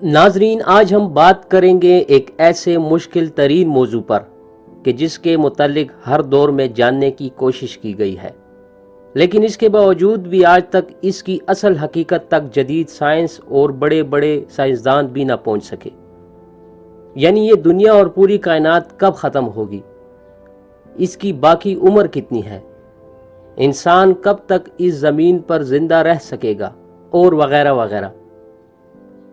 ناظرین، آج ہم بات کریں گے ایک ایسے مشکل ترین موضوع پر کہ جس کے متعلق ہر دور میں جاننے کی کوشش کی گئی ہے، لیکن اس کے باوجود بھی آج تک اس کی اصل حقیقت تک جدید سائنس اور بڑے بڑے سائنسدان بھی نہ پہنچ سکے۔ یعنی یہ دنیا اور پوری کائنات کب ختم ہوگی، اس کی باقی عمر کتنی ہے، انسان کب تک اس زمین پر زندہ رہ سکے گا، اور وغیرہ وغیرہ۔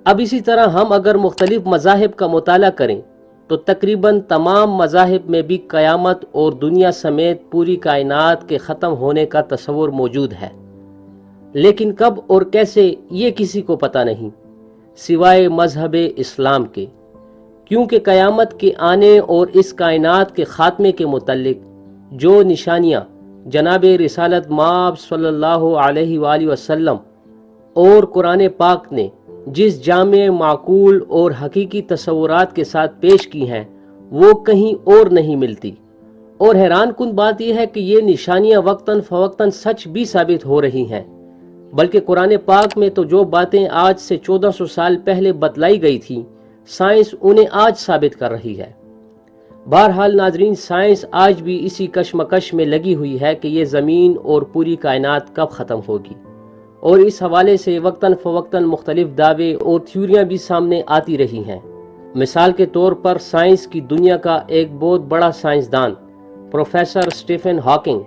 اب اسی طرح ہم اگر مختلف مذاہب کا مطالعہ کریں تو تقریباً تمام مذاہب میں بھی قیامت اور دنیا سمیت پوری کائنات کے ختم ہونے کا تصور موجود ہے، لیکن کب اور کیسے یہ کسی کو پتہ نہیں سوائے مذہب اسلام کے، کیونکہ قیامت کے آنے اور اس کائنات کے خاتمے کے متعلق جو نشانیاں جناب رسالت مآب صلی اللہ علیہ وآلہ وسلم اور قرآن پاک نے جس جامع، معقول اور حقیقی تصورات کے ساتھ پیش کی ہیں وہ کہیں اور نہیں ملتی۔ اور حیران کن بات یہ ہے کہ یہ نشانیاں وقتاً فوقتاً سچ بھی ثابت ہو رہی ہیں، بلکہ قرآن پاک میں تو جو باتیں آج سے 1400 سال پہلے بتلائی گئی تھیں، سائنس انہیں آج ثابت کر رہی ہے۔ بہرحال ناظرین، سائنس آج بھی اسی کشمکش میں لگی ہوئی ہے کہ یہ زمین اور پوری کائنات کب ختم ہوگی، اور اس حوالے سے وقتاً فوقتاً مختلف دعوے اور تھیوریاں بھی سامنے آتی رہی ہیں۔ مثال کے طور پر سائنس کی دنیا کا ایک بہت بڑا سائنسدان پروفیسر اسٹیفن ہاکنگ،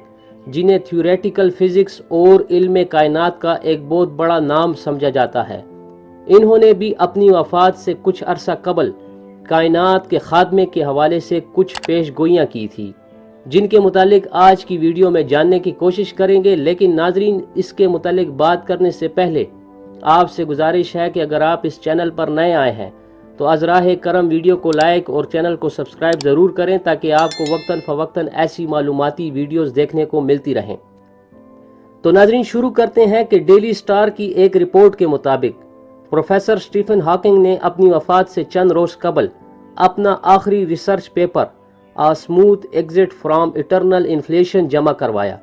جنہیں تھیوریٹیکل فزکس اور علم کائنات کا ایک بہت بڑا نام سمجھا جاتا ہے، انہوں نے بھی اپنی وفات سے کچھ عرصہ قبل کائنات کے خاتمے کے حوالے سے کچھ پیش گوئیاں کی تھی، جن کے متعلق آج کی ویڈیو میں جاننے کی کوشش کریں گے۔ لیکن ناظرین، اس کے متعلق بات کرنے سے پہلے آپ سے گزارش ہے کہ اگر آپ اس چینل پر نئے آئے ہیں تو از راہ کرم ویڈیو کو لائک اور چینل کو سبسکرائب ضرور کریں تاکہ آپ کو وقتاً فوقتاً ایسی معلوماتی ویڈیوز دیکھنے کو ملتی رہیں۔ تو ناظرین، شروع کرتے ہیں کہ ڈیلی سٹار کی ایک رپورٹ کے مطابق پروفیسر اسٹیفن ہاکنگ نے اپنی وفات سے چند روز قبل اپنا آخری research paper A Smooth Exit from Eternal Inflation جمع کروایا،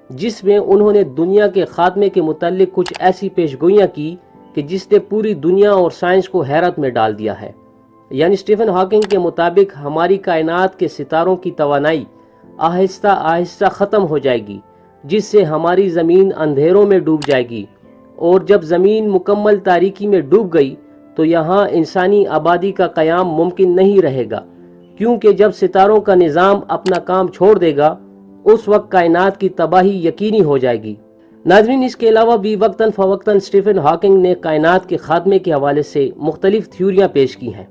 جس میں انہوں نے دنیا کے خاتمے کے متعلق کچھ ایسی پیش گوئیاں کی کہ جس نے پوری دنیا اور سائنس کو حیرت میں ڈال دیا ہے۔ یعنی اسٹیفن ہاکنگ کے مطابق ہماری کائنات کے ستاروں کی توانائی آہستہ آہستہ ختم ہو جائے گی، جس سے ہماری زمین اندھیروں میں ڈوب جائے گی، اور جب زمین مکمل تاریکی میں ڈوب گئی تو یہاں انسانی آبادی کا قیام ممکن نہیں رہے گا، کیونکہ جب ستاروں کا نظام اپنا کام چھوڑ دے گا اس وقت کائنات کی تباہی یقینی ہو جائے گی۔ ناظرین، اس کے علاوہ بھی وقتاً فوقتاً اسٹیفن ہاکنگ نے کائنات کے خاتمے کے حوالے سے مختلف تھیوریاں پیش کی ہیں۔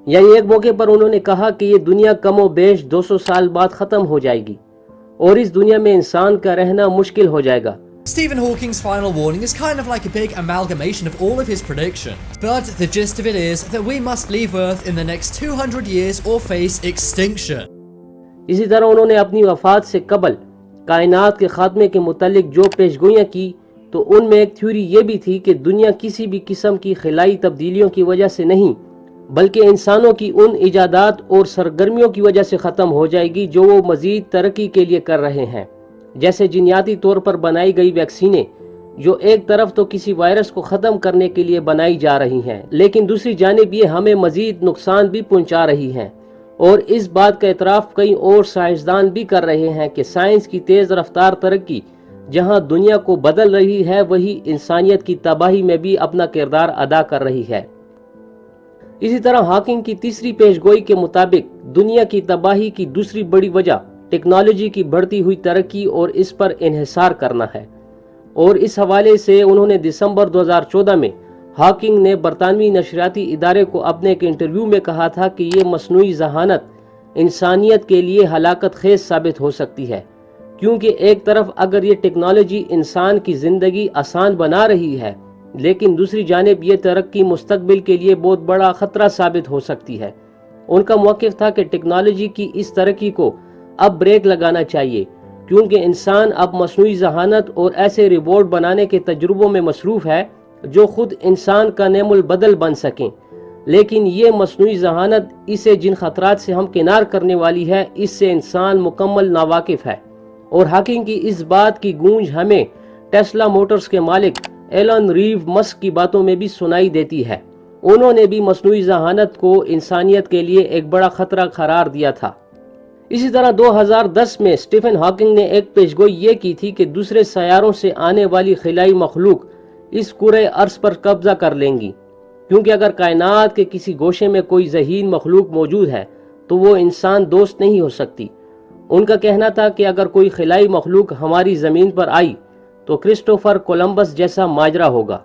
یعنی ایک موقع پر انہوں نے کہا کہ یہ دنیا کم و بیش 200 سال بعد ختم ہو جائے گی اور اس دنیا میں انسان کا رہنا مشکل ہو جائے گا۔ Stephen Hawking's final warning is kind of like a big amalgamation of all of his predictions. But the gist of it is that we must leave Earth in the next 200 years or face extinction. اسی طرح انہوں نے اپنی وفات سے قبل کائنات کے خاتمے کے متعلق جو پیش گوئیاں کی تو ان میں ایک تھیوری یہ بھی تھی کہ دنیا کسی بھی قسم کی خلائی تبدیلیوں کی وجہ سے نہیں بلکہ انسانوں کی ان ایجادات اور سرگرمیوں کی وجہ سے ختم ہو جائے گی جو وہ مزید ترقی کے لیے کر رہے ہیں، جیسے جینیاتی طور پر بنائی گئی ویکسینیں جو ایک طرف تو کسی وائرس کو ختم کرنے کے لیے بنائی جا رہی ہیں لیکن دوسری جانب یہ ہمیں مزید نقصان بھی پہنچا رہی ہیں، اور اس بات کا اعتراف کئی اور سائنسدان بھی کر رہے ہیں کہ سائنس کی تیز رفتار ترقی جہاں دنیا کو بدل رہی ہے وہی انسانیت کی تباہی میں بھی اپنا کردار ادا کر رہی ہے۔ اسی طرح ہاکنگ کی تیسری پیش گوئی کے مطابق دنیا کی تباہی کی دوسری بڑی وجہ ٹیکنالوجی کی بڑھتی ہوئی ترقی اور اس پر انحصار کرنا ہے، اور اس حوالے سے انہوں نے دسمبر 2014 میں ہاکنگ نے برطانوی نشریاتی ادارے کو اپنے ایک انٹرویو میں کہا تھا کہ یہ مصنوعی ذہانت انسانیت کے لیے ہلاکت خیز ثابت ہو سکتی ہے، کیونکہ ایک طرف اگر یہ ٹیکنالوجی انسان کی زندگی آسان بنا رہی ہے لیکن دوسری جانب یہ ترقی مستقبل کے لیے بہت بڑا خطرہ ثابت ہو سکتی ہے۔ ان کا موقف تھا کہ ٹیکنالوجی کی اس ترقی کو اب بریک لگانا چاہیے، کیونکہ انسان اب مصنوعی ذہانت اور ایسے روبوٹ بنانے کے تجربوں میں مصروف ہے جو خود انسان کا نعم البدل بن سکیں، لیکن یہ مصنوعی ذہانت اسے جن خطرات سے ہمکنار کرنے والی ہے اس سے انسان مکمل ناواقف ہے۔ اور ہاکنگ کی اس بات کی گونج ہمیں ٹیسلا موٹرز کے مالک ایلن ریو مسک کی باتوں میں بھی سنائی دیتی ہے۔ انہوں نے بھی مصنوعی ذہانت کو انسانیت کے لیے ایک بڑا خطرہ قرار دیا تھا۔ اسی طرح 2010 میں اسٹیفن ہاکنگ نے ایک پیشگوئی یہ کی تھی کہ دوسرے سیاروں سے آنے والی خلائی مخلوق اس کرۂ ارض پر قبضہ کر لیں گی، کیونکہ اگر کائنات کے کسی گوشے میں کوئی ذہین مخلوق موجود ہے تو وہ انسان دوست نہیں ہو سکتی۔ ان کا کہنا تھا کہ اگر کوئی خلائی مخلوق ہماری زمین پر آئی تو کرسٹوفر کولمبس جیسا ماجرا ہوگا۔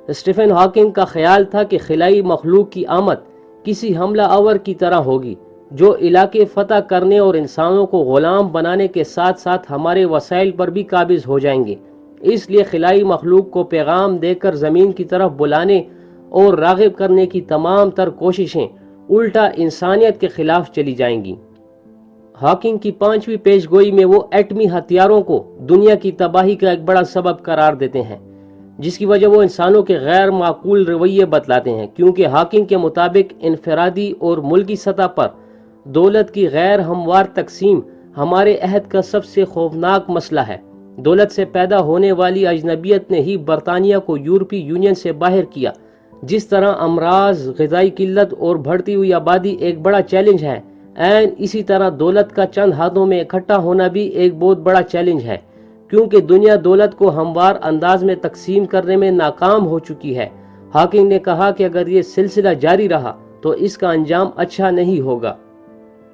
اسٹیفن ہاکنگ کا خیال تھا کہ خلائی مخلوق کی آمد کسی حملہ آور کی طرح ہوگی جو علاقے فتح کرنے اور انسانوں کو غلام بنانے کے ساتھ ساتھ ہمارے وسائل پر بھی قابض ہو جائیں گے۔ اس لیے خلائی مخلوق کو پیغام دے کر زمین کی طرف بلانے اور راغب کرنے کی تمام تر کوششیں الٹا انسانیت کے خلاف چلی جائیں گی۔ ہاکنگ کی 5ویں پیشگوئی میں وہ ایٹمی ہتھیاروں کو دنیا کی تباہی کا ایک بڑا سبب قرار دیتے ہیں، جس کی وجہ وہ انسانوں کے غیر معقول رویے بتلاتے ہیں، کیونکہ ہاکنگ کے مطابق انفرادی اور ملکی سطح پر دولت کی غیر ہموار تقسیم ہمارے عہد کا سب سے خوفناک مسئلہ ہے۔ دولت سے پیدا ہونے والی اجنبیت نے ہی برطانیہ کو یورپی یونین سے باہر کیا۔ جس طرح امراض، غذائی قلت اور بڑھتی ہوئی آبادی ایک بڑا چیلنج ہے، اسی طرح دولت کا چند ہاتھوں میں اکٹھا ہونا بھی ایک بہت بڑا چیلنج ہے، کیونکہ دنیا دولت کو ہموار انداز میں تقسیم کرنے میں ناکام ہو چکی ہے۔ ہاکنگ نے کہا کہ اگر یہ سلسلہ جاری رہا تو اس کا انجام اچھا نہیں ہوگا۔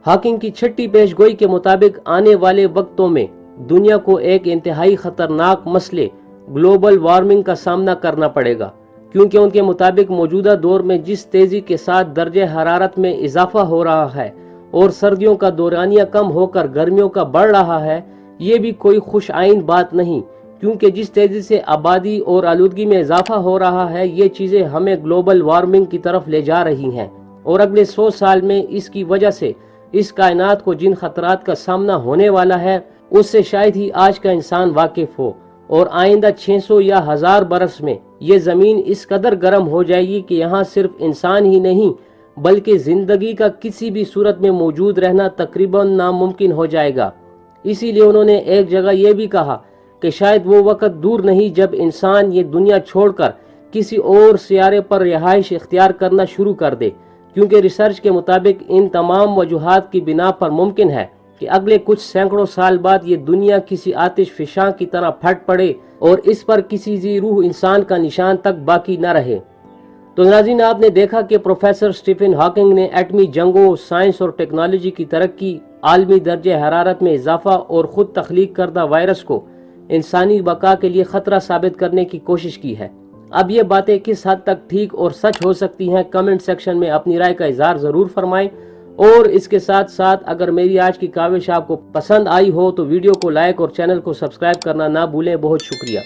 ہاکنگ کی 6ٹھی پیشگوئی کے مطابق آنے والے وقتوں میں دنیا کو ایک انتہائی خطرناک مسئلے گلوبل وارمنگ کا سامنا کرنا پڑے گا، کیونکہ ان کے مطابق موجودہ دور میں جس تیزی کے ساتھ درجہ حرارت میں اضافہ ہو رہا ہے اور سردیوں کا دورانیہ کم ہو کر گرمیوں کا بڑھ رہا ہے، یہ بھی کوئی خوش آئند بات نہیں، کیونکہ جس تیزی سے آبادی اور آلودگی میں اضافہ ہو رہا ہے، یہ چیزیں ہمیں گلوبل وارمنگ کی طرف لے جا رہی ہیں، اور اگلے 100 سال میں اس کی وجہ سے اس کائنات کو جن خطرات کا سامنا ہونے والا ہے اس سے شاید ہی آج کا انسان واقف ہو، اور آئندہ 600 یا 1000 برس میں یہ زمین اس قدر گرم ہو جائے گی کہ یہاں صرف انسان ہی نہیں بلکہ زندگی کا کسی بھی صورت میں موجود رہنا تقریباً ناممکن ہو جائے گا۔ اسی لیے انہوں نے ایک جگہ یہ بھی کہا کہ شاید وہ وقت دور نہیں جب انسان یہ دنیا چھوڑ کر کسی اور سیارے پر رہائش اختیار کرنا شروع کر دے، کیونکہ ریسرچ کے مطابق ان تمام وجوہات کی بنا پر ممکن ہے کہ اگلے کچھ سینکڑوں سال بعد یہ دنیا کسی آتش فشاں کی طرح پھٹ پڑے اور اس پر کسی ذی روح انسان کا نشان تک باقی نہ رہے۔ تو ناظرین، آپ نے دیکھا کہ پروفیسر اسٹیفن ہاکنگ نے ایٹمی جنگوں، سائنس اور ٹیکنالوجی کی ترقی، عالمی درجہ حرارت میں اضافہ اور خود تخلیق کردہ وائرس کو انسانی بقا کے لیے خطرہ ثابت کرنے کی کوشش کی ہے۔ اب یہ باتیں کس حد تک ٹھیک اور سچ ہو سکتی ہیں، کمنٹ سیکشن میں اپنی رائے کا اظہار ضرور فرمائیں، اور اس کے ساتھ ساتھ اگر میری آج کی کاوش آپ کو پسند آئی ہو تو ویڈیو کو لائک اور چینل کو سبسکرائب کرنا نہ بھولیں۔ بہت شکریہ۔